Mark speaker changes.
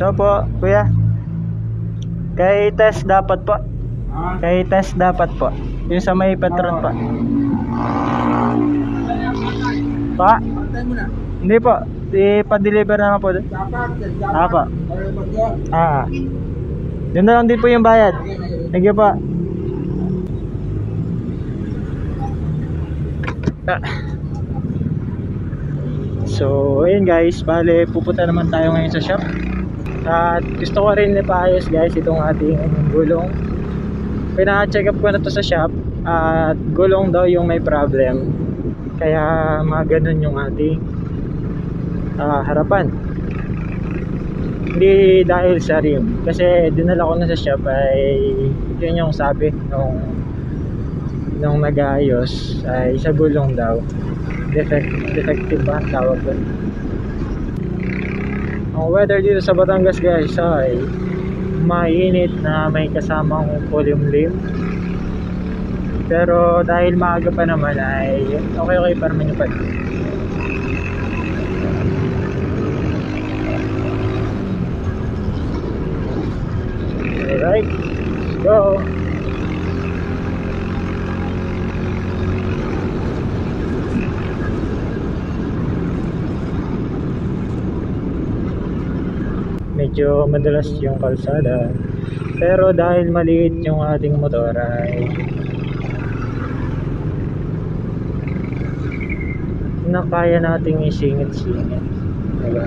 Speaker 1: So po, kuya. Kay test dapat po. Kay test dapat po. Yung sa may patron pa. Pa? Hindi po. Ipa-deliver na po doon. Apa. Yun na lang din po yung bayad. Thank you po. So, ayun guys, bale pupunta naman tayo ngayon sa shop. At gusto ko rin ipaayos guys itong ating gulong. Pina-check up ko na to sa shop at gulong daw yung may problem. Kaya mga ganun yung ating harapan. Hindi dahil sa rim. Kasi dinala ko na sa shop ay yun yung sabi nung nag-aayos ay sa gulong daw. Defective ba tawag doon? Ang weather dito sa Batangas guys ay mainit na may kasamang kulimlim. Pero dahil maaga pa naman ay okay pa naman yung panahon. Alright, let's go. Medyo madalas yung kalsada, pero dahil maliit yung ating motor ay nakaya nating isingit-singit, diba?